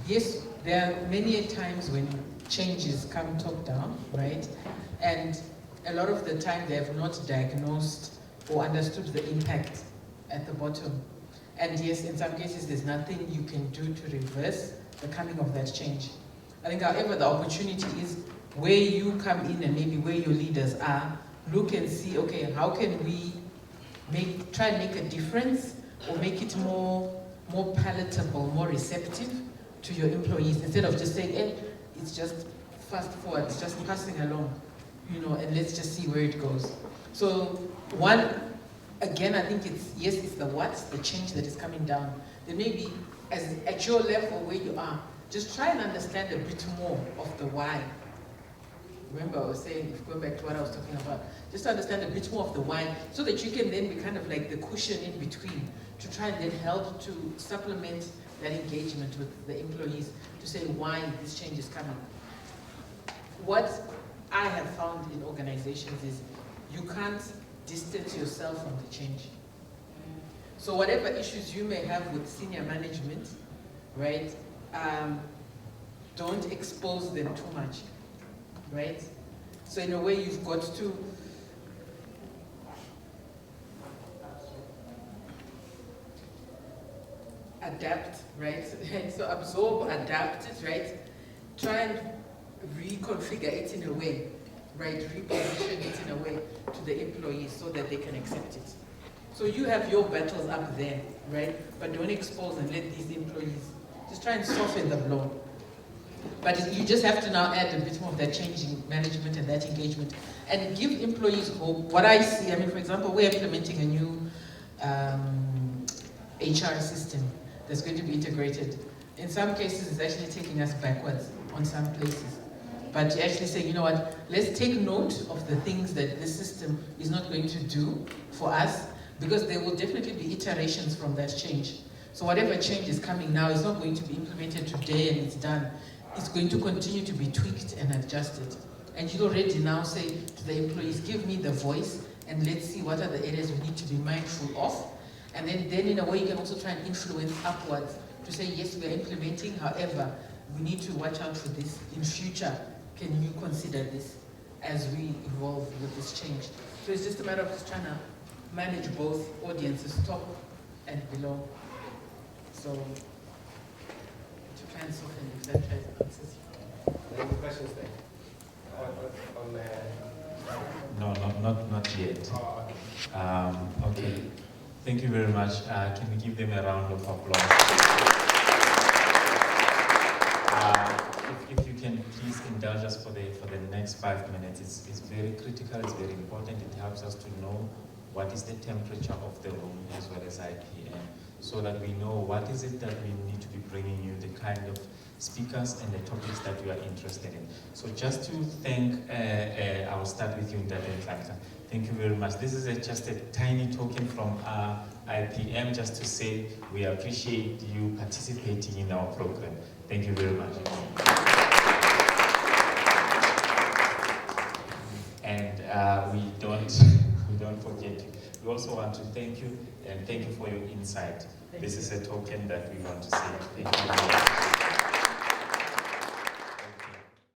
yes, there are many times when changes come top down, right? And a lot of the time they have not diagnosed or understood the impact at the bottom. And yes, in some cases there's nothing you can do to reverse the coming of that change. I think, however, the opportunity is where you come in and maybe where your leaders are, look and see, okay, how can we try and make a difference or make it more palatable, more receptive to your employees, instead of just saying, hey, it's just fast forward, it's just passing along, you know, and let's just see where it goes. So one, again, I think it's the what, the change that is coming down. Then maybe at your level where you are, just try and understand a bit more of the why. Remember I was saying, if going back to what I was talking about, just understand a bit more of the why, so that you can then be kind of like the cushion in between to try and then help to supplement that engagement with the employees to say why this change is coming. What I have found in organizations is you can't distance yourself from the change. So whatever issues you may have with senior management, right, don't expose them too much, right? So in a way you've got to adapt, right? So absorb, adapt it, right? Try and reconfigure it in a way, right? Reposition it in a way to the employees so that they can accept it. So you have your battles up there, right? But don't expose and let these employees, just try and soften the blow. But you just have to now add a bit more of that changing management and that engagement and give employees hope. What I see, I mean, for example, we're implementing a new HR system that's going to be integrated. In some cases, it's actually taking us backwards on some places. But you're actually saying, you know what, let's take note of the things that this system is not going to do for us, because there will definitely be iterations from that change. So whatever change is coming now is not going to be implemented today and it's done. It's going to continue to be tweaked and adjusted. And you already now say to the employees, give me the voice and let's see what are the areas we need to be mindful of. And then in a way you can also try and influence upwards to say, yes, we are implementing, however, we need to watch out for this in future. Can you consider this as we evolve with this change? So it's just a matter of just trying to manage both audiences, top and below. So to try and soften if that tries to answer you. Any questions there? No, not yet. Okay. Thank you very much. Can we give them a round of applause? If you can please indulge us for the next 5 minutes. It's very critical, it's very important. It helps us to know what is the temperature of the room as well as IPM, so that we know what is it that we need to be bringing you, the kind of speakers and the topics that you are interested in. So just to thank, I'll start with you, Ntate. Thank you very much. This is just a tiny token from IPM, just to say we appreciate you participating in our program. Thank you very much. And we don't forget you. We also want to thank you and thank you for your insight. This is a token that we want to say. Thank you very much.